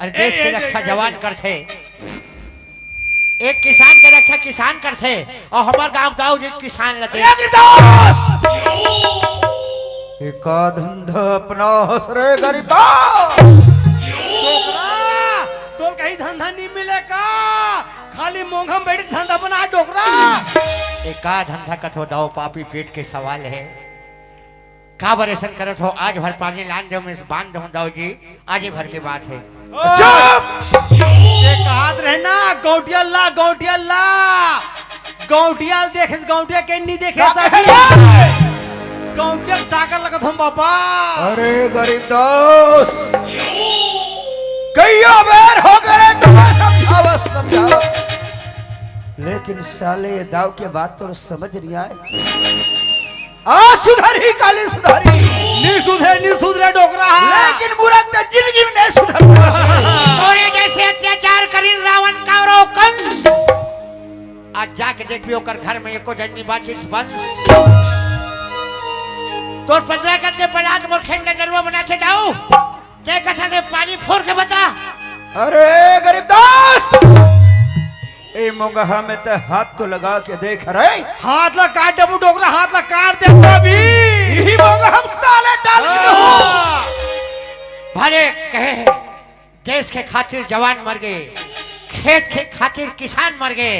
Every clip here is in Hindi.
और देश की रक्षा जवान करते, एक किसान के रक्षा किसान करते और हमार गांव गांव जी किसान लगे। एका धंधा अपना हसरे गरीबा तो कहीं धंधा नहीं मिलेगा, खाली मोंघम बैठ धंधा बना डोकरा। एका धंधा कथो दाओ पापी पेट के सवाल है। का बरेसन करत हो आज भर पानी लान दो में बांध दो दाऊ जी, आज ही भर के बात है। ये कहात रहना गौटियाल ला गौटियाल देखे गौटिया के नहीं देखे गौटिया ताकत लगत हम बाबा। अरे गरीब दोस्त कई बेर हो गए तुम्हें समझावा, लेकिन साले ये दाव के बात तो समझ नहीं आए। सुधरी काली सुधरी नहीं सुधरे डोकरा, लेकिन बुरा जिंदगी में नहीं सुधर। तोरे जैसे अत्याचार करी रावण कौरव कंस, आज जाके देख भी ओकर घर में एको जन्नी बाचिस बंस। तोर 15 गज के पलाट मोर खेल के नरवा बना से दाऊ, ते कथा से पानी फोड़ के बता। अरे गरीब दोस्त ए मोंगहा में तो हाथ तो लगा के देख रहे। हाथ ला काट डबू डोकरा, हाथ ला काट दे अभी। यही मोंगहा हम साले डाल के हो। भले कहे देश के खातिर जवान मर गए, खेत के खातिर किसान मर गए,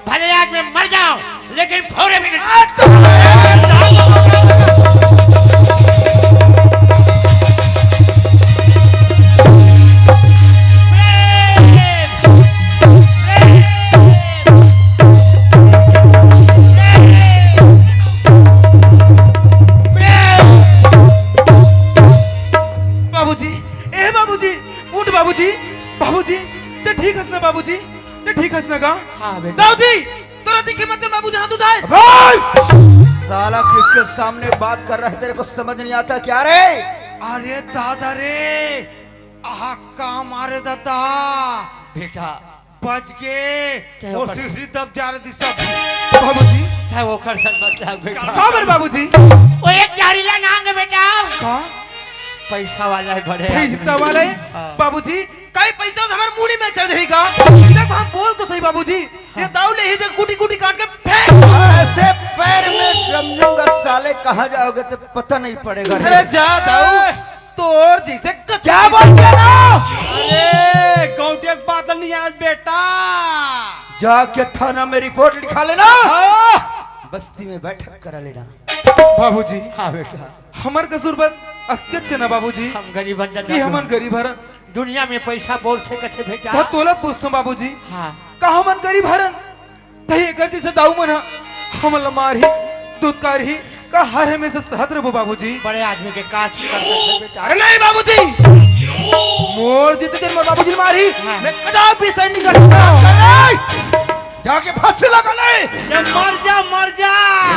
भले आग में मर जाओ लेकिन फोड़े भी नहीं। बाबूजी ते ठीक हस ना, बाबूजी ते ठीक हस ना का? हाँ बेटा। दाऊदी तोरा दिखे मत बाबूजी हाथ उठाए। साला किसके सामने बात कर रहा है, तेरे को समझ नहीं आता क्या रे? अरे दादा रे आहा काम मारे दादा बेटा बच के और सिसरी दब जा रही सब। बाबूजी चाहे वो कर सक मतलब बेटा। खबर बाबूजी वो एक जहरीला नांग है बेटा, का पैसा वाला है, बड़े पैसा वाला है बाबूजी। कई पैसा हमारे मुड़ी में चढ़ जाएगा। देखो हम बोल तो सही बाबूजी, ये दाऊ ले ही जग कुटी कुटी काट के फेंक। ऐसे पैर में जमूंगा साले, कहाँ जाओगे तो पता नहीं पड़ेगा। अरे जा दाऊ तोर जैसे क्या बोल दिया ना? अरे गौटिया बादल नहीं जाना बेटा, जाके थाना में रिपोर्ट लिखा लेना, बस्ती में बैठक करा लेना। बाबूजी हाँ बेटा, हमार कसूर बन अत्यच्छ ना बाबूजी, हम गरीब ये हमन गरीब हरन दुनिया में पैसा बोलते कथे बेटा। बहुत तोला पूछतो बाबूजी, हाँ का हमन गरीब हरन तही एकर जैसे दाऊ मन हमन मार ही दूधकार ही का हर हमेशा सहत रहो बाबूजी। बड़े आदमी के काश कर सकते बेटा। अरे नहीं बाबूजी मोर जीते जन मोर बाबूजी मारी मैं कदापि सहन नहीं कर सकता। जाके फांसी लगा ले। मर जा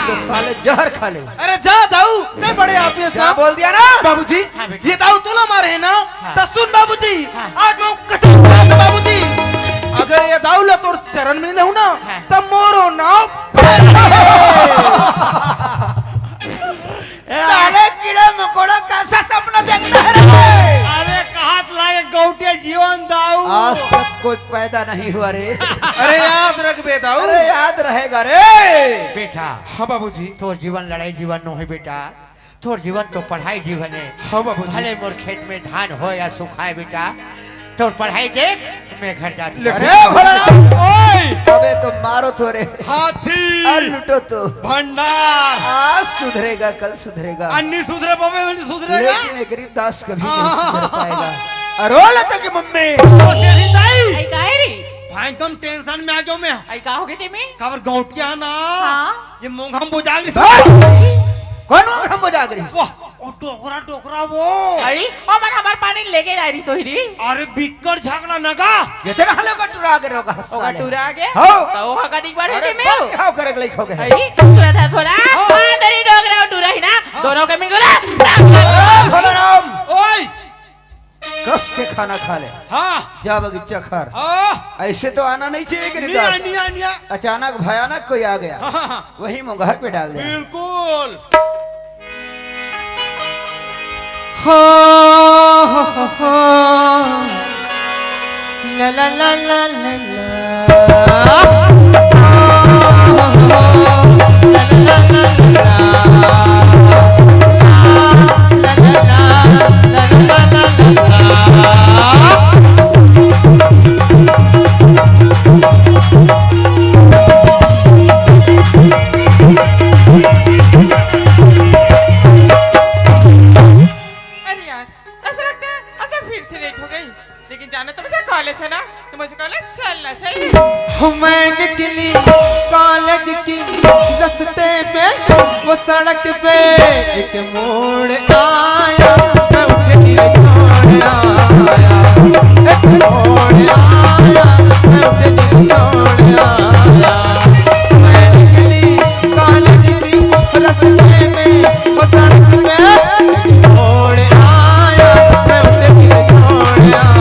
तो साले जहर खा ले। अरे जा दाऊ कई बड़े आदमी क्या बोल दिया ना बाबूजी? हाँ बेटा। ये दाऊ तोला मारे है ना, हाँ। तो सुन बाबूजी हाँ। आज मैं कसम खाता हूं बाबूजी, अगर ये दाऊ ला तोर चरण में नहीं ना हाँ। तब मोरो नाव साले कीड़ा मकोड़ा कैसा सपना देखता है रे? अरे कहात लाए गौटिया जीवन दाऊ आज तक कोई पैदा नहीं हुआ रे। अरे याद रख बे दाऊ। अरे याद रहेगा रे बेटा। हाँ बाबूजी। तोर जीवन लड़ाई जीवन न है बेटा, तोर जीवन तो पढ़ाई जीवन है। हाँ बाबूजी। भले मोर खेत में धान हो या सुखाए बेटा, तोर पढ़ाई देख मैं घर जाती। अरे अबे तो मारो तो रे हाथी और लुटो तो भंडार आज सुधरेगा कल सुधरेगा, अन्नी सुधरे बाबे नहीं सुधरेगा। लेकिन एक गरीब दास कभी नहीं सुधर पाएगा। अरे लता की मम्मी आई काय रे भाई कम टेंशन में आ गयो मैं। आई का हो गए ते में खबर गौटिया ना हाँ? ये मोंघम बुझाग कौन हम बुझा गई? ओ टोकरा वो आई ओ मन हमार पानी लेके आई रही सोहरी। अरे बिक्कर झगड़ा नगा ये तेरा हले का टुरा के रोगा ओ का टूरा आ गया हो तो ओ का दिख बढ़े अरे ते में क्या करे लाइक हो गए? आई सुरा था थोड़ा हां तेरी डोगरा टूरा ही ना दोनों के मिल भोला राम ओए कस के खाना खा ले। हाँ जा बगीचा खार, हाँ ऐसे तो आना नहीं चाहिए गरीब निया दास। निया निया अचानक भयानक कोई आ गया, हाँ वही मुंगहर पे डाल दे। बिल्कुल ला ला ला ला ला लेकिन जाना तो मुझे कॉलेज है ना, तो मुझे कॉलेज चलना चाहिए। मैं निकली कॉलेज की रास्ते में, वो सड़क पे एक मोड़ आया, मैं उठे छोड़ आया, एक मोड़ आया, मैं उठे छोड़ आया। मैं निकली कॉलेज की रास्ते में, वो सड़क पे एक मोड़ आया, मैं उठे छोड़ आया।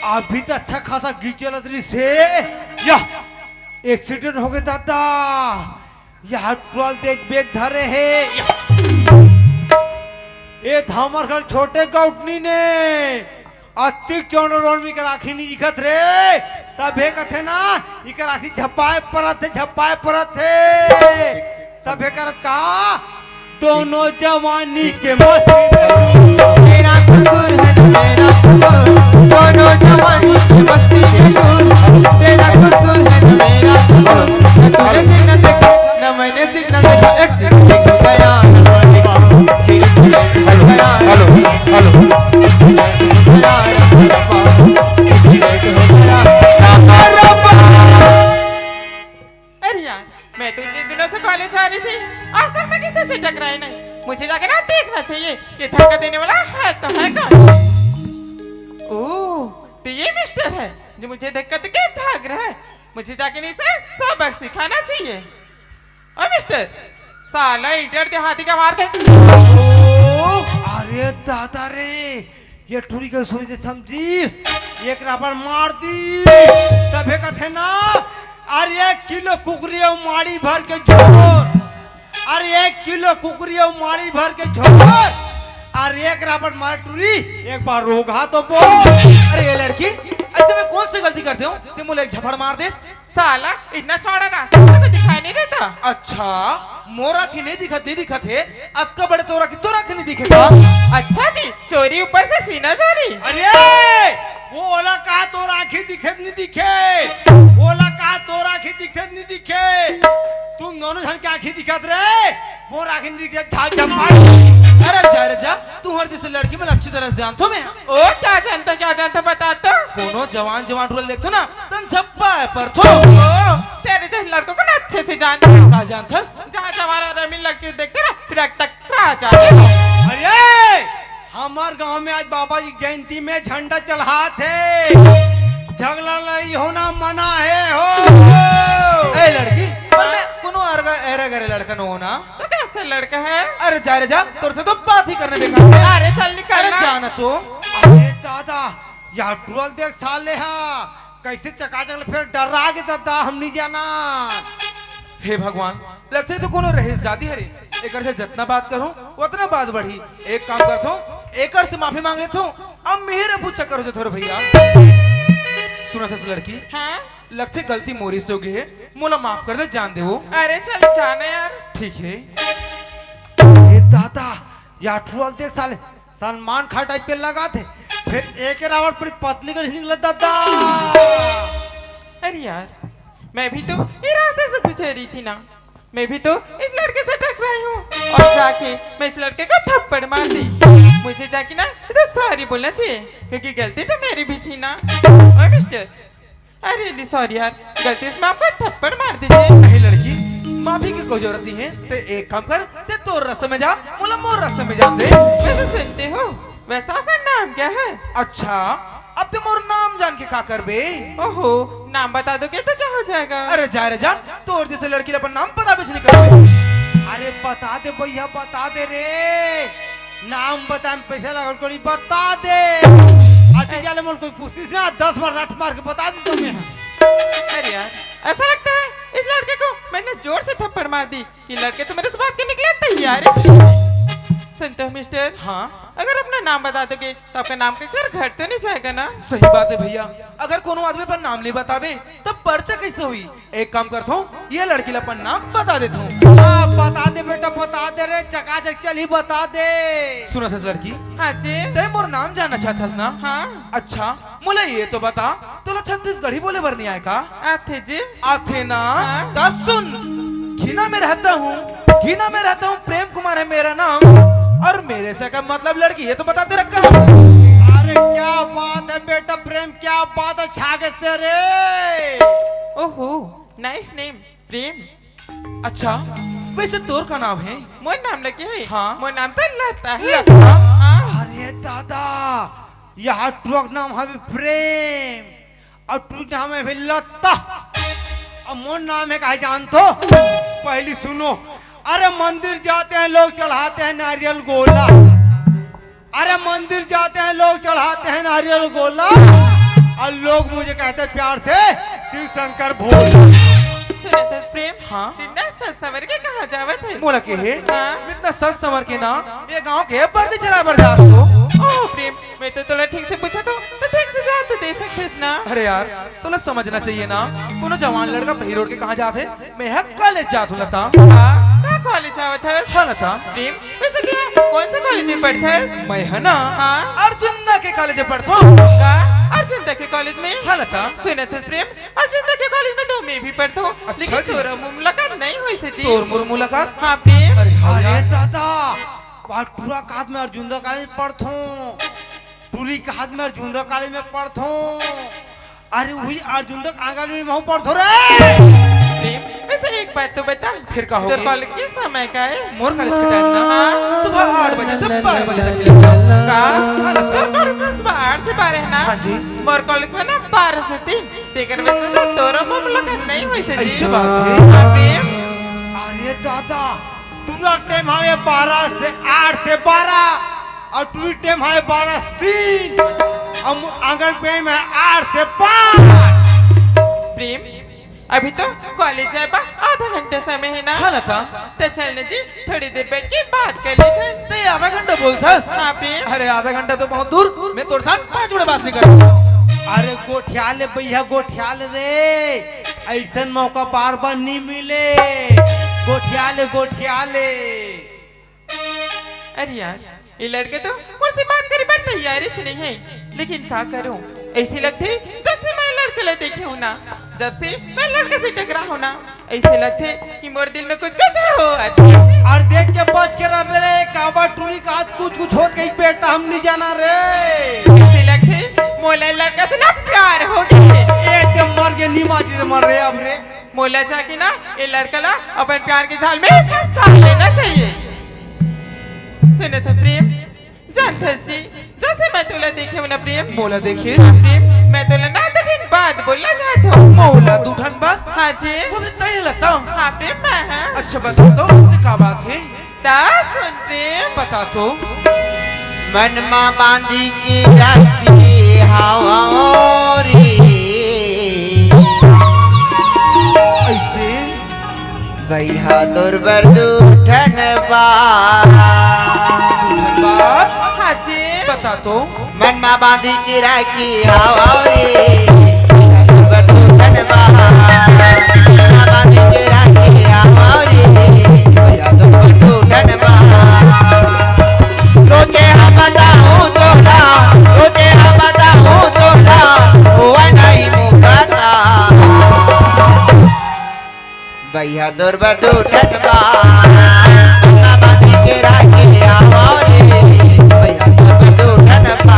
अभी तो अच्छा खासा गीचे लदरी से या एक्सीडेंट हो गया दादा। यहाँ ट्रॉल देख बेग धरे है, ये हमार घर छोटे गौटनी ने अतिक चौड़ रोड में राखी नहीं दिखत रे, तब हे कथे ना इकर राखी झपाए परत है तब हे करत का दोनों जवानी के मस्ती में मेरा कसूर है मेरा कसूर, दोनों जवानी के मस्ती में तेरा कसूर है मेरा कसूर। न तुझे सिग्नल देखा न मैंने सिग्नल देखा, एक्सीडेंट हो गया अरे यार, मैं तो इतने दिनों से कॉलेज आ रही थी, आज तक मैं किसी से टकराई नहीं। मुझे जाके ना देखना चाहिए कि धक्का देने वाला है तो है कौन। ओह, तो ये मिस्टर है जो मुझे धक्का देके भाग रहा है। मुझे जाके नहीं से सबक सिखाना चाहिए। ओ मिस्टर, साला इधर देहाती का मार के। अरे दादा रे, ये टूरी के सोच समझीस, एक राबर मार दी तबे कथे ना। अरे 1 किलो कुकरी माड़ी भर के झोर, अरे 1 किलो कुकरी माड़ी भर के झोर, अरे एक राबर मार टूरी एक बार रोगा तो बोल। अरे ये लड़की ऐसे में कौन सी गलती करते हो कि मुझे एक झपड़ मार दे। साला इतना चौड़ा रास्ता मेरे को दिखाई नहीं देता। अच्छा, मोरा की नहीं दिखत है, अक्का बड़े तोरा की नहीं दिखेगा। अच्छा जी, चोरी ऊपर से सीना चोरी। अरे वो ओला का तो राखी दिखे नहीं दिखे, ओला का तो राखी दिखे नहीं दिखे, तुम दोनों जन की आंखी दिखत रे, वो राखी नहीं दिखे छा झपा। अरे जा तू हर जैसे लड़की में अच्छी तरह से जानतो मैं। ओ क्या जानता बता तो। कोनो जवान रोल देखतो ना तन झप्पा है पर थो। तेरे जैसे लड़कों को ना अच्छे से जानता। का जानथस? जहाँ जवान और रमीन लड़की देखते ना फिर टकरा जाते। अरे हमार गांव में आज बाबा जी जयंती में झंडा चढ़ा थे, झगड़ा लड़ी होना मना है हो। ए लड़की कोनो एरा करे लड़का न होना तो कैसे लड़का है। अरे जा रे जा, तोर से तो बात ही करने बेकार है। अरे चल निकल। अरे जाना तो। अरे दादा यार ट्रोल देख साले हा कैसे चकाचक फिर डरा के दादा हम नहीं जाना। हे भगवान, लगते तो कोनो रहे जाती हरे, एकर से जितना बात करूं उतना बात बढ़ी। एक काम करता हूँ, एकड़ से माफी मांग लेता हूँ। अब मेरे पूछा करो जो थोड़ा भैया सुना था लड़की हाँ लगते गलती मोरी से हो गई है, मोला माफ कर दे, जान दे वो। अरे चल जाना यार। ठीक है। ए दादा या ठुआ देख साले सलमान खान टाइप पे लगा थे, फिर एक रावण पर पतली कर निकला दादा। अरे यार मैं भी तो ये रास्ते से गुजर रही थी ना, मैं भी तो इस लड़के से टकराई हूँ और जाके मैं इस लड़के को थप्पड़ मार दी। मुझे जाके ना इसे सॉरी बोलना चाहिए क्योंकि गलती तो मेरी भी थी ना। ओए मिस्टर, अरे सॉरी यार, गलती से मैं आपको थप्पड़ मार दीजिए। नहीं लड़की, माफी की कोई जरूरत नहीं है। ते एक काम कर, ते तो रास्ते में जा, मोला मोर रास्ते में जान दे। वैसे सुनते हो, वैसे आपका नाम क्या है? अच्छा अब तुम और नाम जान के क्या कर बे? ओहो, नाम बता दोगे तो क्या हो जाएगा? अरे जा रे जा, तोर जैसे लड़की अपन नाम पता भी नहीं कर बे। अरे बता दे भैया, बता दे रे, नाम बता में पैसा लगा कोई बता दे। आटे जाले मोल कोई पूछती थी ना 10 बार रट मार के बता दी तुम्हें। अरे यार ऐसा लगता है इस लड़के को मैंने जोर से थप्पड़ मार दी कि लड़के तो मेरे से बात के निकले तैयार है। सुनते हो मिस्टर, हाँ अगर अपना नाम बता दोगे तो आपका नाम का अक्षर घट तो नहीं जाएगा ना? सही बात है भैया, अगर कोनो आदमी पर नाम नहीं बतावे तब पर्चा कैसे हुई। एक काम करता हूँ, ये लड़की ला अपन नाम बता देता हूँ। हाँ बता दे बेटा, बता दे रे, चकाचक चल ही बता दे। सुना था लड़की, हाँ जी। ते मोर नाम जानना चाहता ना? हाँ अच्छा मुला ये तो बता, तोला छत्तीसगढ़ी बोले भर नहीं आए का? आथे जी। आथे ना? हाँ। तो सुन, घीना में रहता हूँ, घीना में रहता हूँ, प्रेम कुमार है मेरा नाम, और मेरे से का मतलब लड़की है तो बताते रखा। अरे क्या बात है बेटा, प्रेम क्या बात है, छागे से रे। ओहो नाइस नेम प्रेम। अच्छा वैसे तोर का नाम है? मोर नाम लगे है? हाँ। मोर नाम तो लता है। लता? हाँ। अरे दादा यहाँ ट्रक नाम है प्रेम और ट्रक नाम है लता, और मोर नाम है कहा जान तो पहली सुनो। अरे मंदिर जाते हैं लोग चढ़ाते हैं नारियल गोला, अरे मंदिर जाते हैं लोग चढ़ाते हैं नारियल गोला, और लोग मुझे कहते हैं प्यार से शिव शंकर भोला। सुने थे प्रेम? हाँ। इतना सच सवर के कहा जावे थे? मोला के है? हाँ। इतना सच संवर के ना, ये गांव के पर्दे चला बर्दाश्त हो। ओह प्रेम, मैं तो थोड़ा ठीक से पूछा तो ठीक से जवाब तो दे सकते ना? अरे यार तोला समझना चाहिए ना, कोनो जवान लड़का भई रोड के कहाँ जाते, मैं है कॉलेज जात हूँ लता। हाँ, ना कॉलेज आवत है? हाँ लता। प्रेम वैसे क्या कौन से कॉलेज में पढ़ता है? मैं है ना हाँ। अर्जुन के कॉलेज में पढ़ता हूँ। का अर्जुन के कॉलेज में? हाँ लता। सुने थे प्रेम, अर्जुन के कॉलेज में तो मैं भी पढ़ता हूँ, अच्छा लेकिन जी। तोरा मुलाकात नहीं हुई से जी। तोर मुर मुलाकात? हाँ प्रेम। अरे हाँ अरे यार। दादा पूरा काद में अर्जुन कॉलेज में पढ़ता हूँ, पूरी काद में अर्जुन कॉलेज में पढ़ता हूँ। अरे वही अर्जुन आंगन में मैं पढ़ता रे। प्रेम वैसे एक बात तो बता, फिर का होगी? तो कॉलेज किस समय का है? मोर कॉलेज के टाइम ना हाँ। सुबह 8 बजे से 12 बजे तक मिलेगा। का हाँ लता। तोर कॉलेज में सुबह 8 से 12 है ना? हाँ जी। मोर कॉलेज में ना 12 से 3, तेकर वजह से तोरा मुलाकात नहीं हुई से जी। ऐसी बात है? हाँ प्रेम। अरे दादा पूरा टाइम हमें 12 से 8 से 12, और टू टाइम है 12 से 3, और आंगन पे में 8 से 5। प्रेम अभी तो कॉलेज जाए बा आधा घंटे समय है ना? हाँ लता। तो चलने जी थोड़ी देर बैठ के बात कर लेते। नहीं आधा घंटा बोलथस? हाँ प्रेम। अरे आधा घंटा तो बहुत दूर, मैं तोर साथ 5 मिनट बात नहीं कर। अरे गोठियाले भैया गोठियाले रे, ऐसा मौका बार बार नहीं मिले, गोठियाले गोठियाले। अरे यार ये लड़के तो मुझसे बात करे पर तैयारी से नहीं है, लेकिन क्या करूं, ऐसे लगते जब से मैं लड़के ले देखी हूं ना, जब से मैं लड़के से टकरा हूं ना, ऐसे लगते कि मोर दिल में कुछ हो। और देख के बच के रह मेरे काबा टूरी का कुछ होत गई बेटा, हम नहीं जाना रे। ऐसे लगते मोला लड़का से ना प्यार हो गए, एकदम मर गए नीमाजी से मर रहे अब रे। मोला जाके ना ये लड़का ला अपन प्यार के जाल में फंसा लेना चाहिए। सुने थे प्रेम, जानते जी जब से मैं तुला देखे हूं ना प्रेम, मोला देखिए प्रेम मैं तुला ना तो दिन बात बोलना चाहता हूँ। मोला दूठन बात? हाँ जी। वो भी तय लता। हाँ प्रेम मैं हाँ। अच्छा बता तो इससे क्या बात है? सुन प्रेम, बता तो। मनमा बांधी की जाती हवारी, ऐसे बहादुर बरदूठन बा हाँ जी बता तो मनमा बांधी की राखी हवा रे बरदूठन बा मनमा बांधी की राखी हवा रे बहादुर बरदूठन बा सोचे हम बताऊं तो ना सोचे हम बताऊं तो ना हुआ नहीं मुकाता बहादुर बरदूठन बा मनमा बांधी की राखी हवा रे बहादुर बरदूठन बा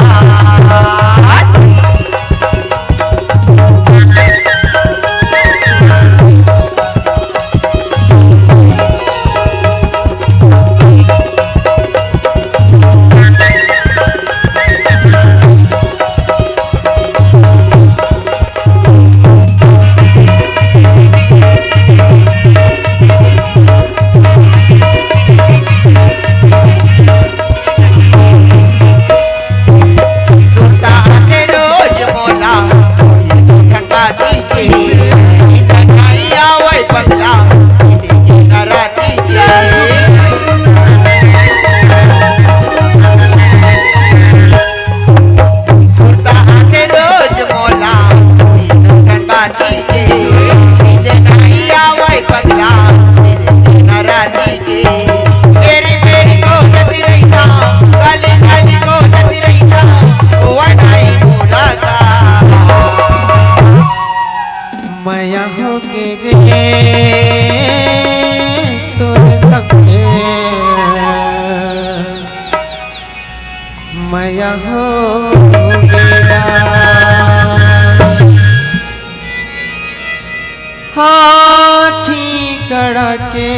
के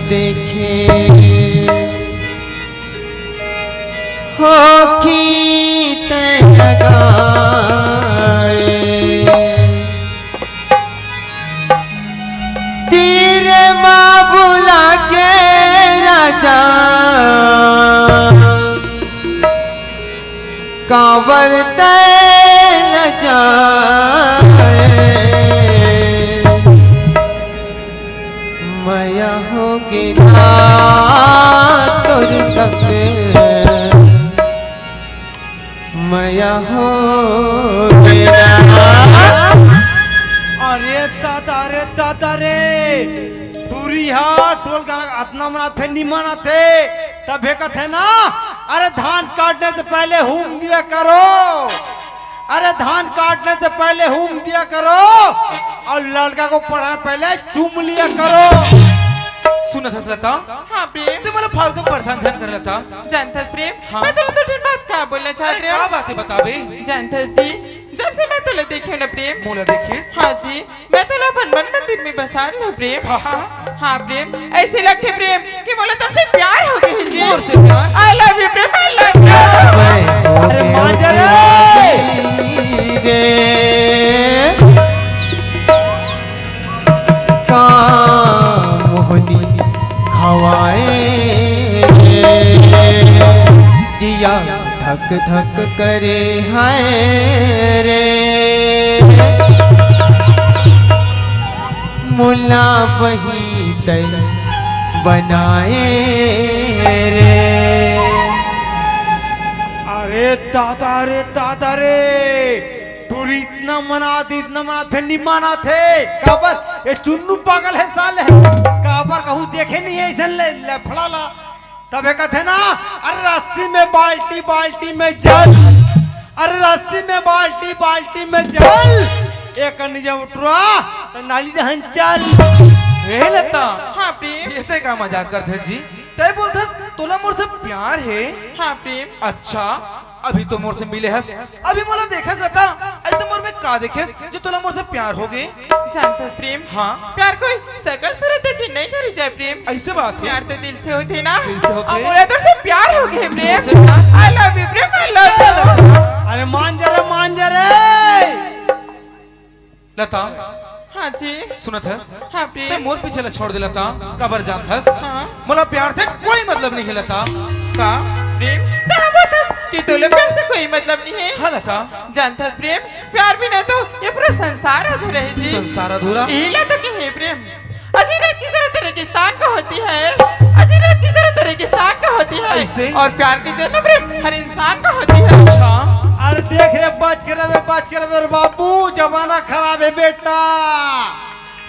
देखे हो खीत लगाए तेरे माँ बुला के राजा कांवर तैल जाए मया होगी ना तुझ सबसे मया होगी ना अरे दादा रे पूरी हाथ टोल गाना अपना मना थे निमन थे तब कथे ना अरे धान काटने से पहले हुम दिया करो अरे धान काटने से पहले हुम दिया करो और लड़का को पढ़ाने पहले चूम लिया करो सुनत हस लता हाँ प्रेम ते मला फालतू परेशान झन कर लता जानथस प्रेम हाँ। मैं तुला तो बात का बोलना चाहती अरे क्या बात है बतावे जानथस जी जब से मैं तुला देखी हूँ ना प्रेम मोला देखिस हाँ जी मैं तुला अपन मन मंदिर में बसा लूँ प्रेम हाँ, हाँ। हाँ प्रेम ऐसे लगते प्रेम कि बोला तुमसे प्यार हो गई जी मोर से प्यार? आई love you Prem I love you अरे मांजरे मोहनी खवाए जिया धक धक करे हाय रे मुला वही तय बनाए रे अरे दादा रे पूरी इतना मना थे नहीं माना थे काबर ये चुन्नू पागल है साले काबर कहूँ देखे नहीं है इसे ले फड़ाला तब कहते ना अरे रस्सी में बाल्टी में जल अरे रस्सी में बाल्टी में जल एक नीचे उठवा तो नाली दहन चल हे लता हाँ प्रेम ये ते का मजाक करते जी तय बोलथस तोला मोर से प्यार है हाँ प्रेम अच्छा अभी तो मोर से मिले हस अभी मोला देखस लता ऐसे मोर में का देखस जो तोला मोर से प्यार हो गए जानथस प्रेम हाँ प्यार कोई सकल सूरत देखी नहीं करी जाए प्रेम ऐसे बात है प्यार तो दिल से होते ना दिल से होते। और मोरा तो से प्यार हो गए Prem I love you Prem I love you अरे मान जा रे लता हाँ जी सुनत हस हाँ ते प्रेम मोर पीछे ला छोड़ दे लता कबर जानथस हाँ मोला प्यार से कोई मतलब नहीं है लता का प्रेम तो हम बोलथस कि तोले प्यार से कोई मतलब नहीं है हाँ लता जानथस प्रेम प्यार बिना तो ये पूरा संसार अधूरा है जी संसार अधूरा इला तो के है प्रेम अजी असीरत की जरूरत रेगिस्तान का होती है, असीरत की जरूरत रेगिस्तान का होती है, ऐसे? और प्यार की जरूरत प्रेम हर इंसान का होती है। अरे देख रे बच के रे बाबू, जमाना खराब है बेटा।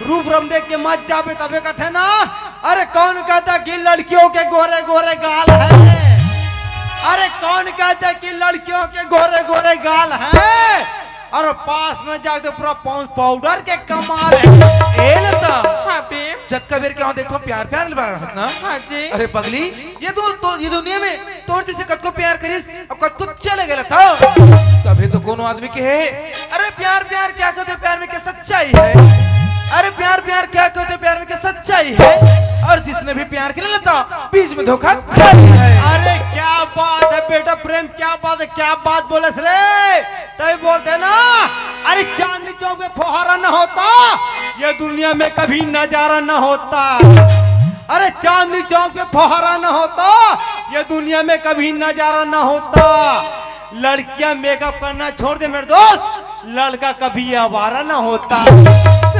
रूप रम देख के मत जाबे तबे कथे ना। अरे कौन कहता कि लड़कियों के गोरे गोरे गाल है? अरे कौन कहता कि लड़कियों के गोरे गोरे गाल है? और पास में जाके पूरा पाउंड पाउडर के कमाल है। ए लता हाँ प्रेम। जब कबीर क्या देखो प्यार प्यार लगा हंसना। हाँ जी। अरे पगली, ये तो ये दुनिया में तोर जैसे कद को प्यार करिस अब कद को चले गया था। तभी तो कोनो आदमी के है। अरे प्यार प्यार क्या कहते प्यार में क्या सच्चाई है? अरे प्यार प्यार क्या कहते प्यार में क्या सच्चाई है? और जिसने भी प्यार किया लेता बीच में धोखा खाली है। अरे क्या बात है बेटा प्रेम, क्या बात है, क्या बात बोले रे? तभी बोलते ना, अरे चांदनी चौक में फुहारा न होता ये दुनिया में कभी नजारा न होता। अरे चांदनी चौक में फुहारा न होता ये दुनिया में कभी नजारा न होता। लड़कियां मेकअप करना छोड़ दे मेरे दोस्त, लड़का कभी आवारा न होता।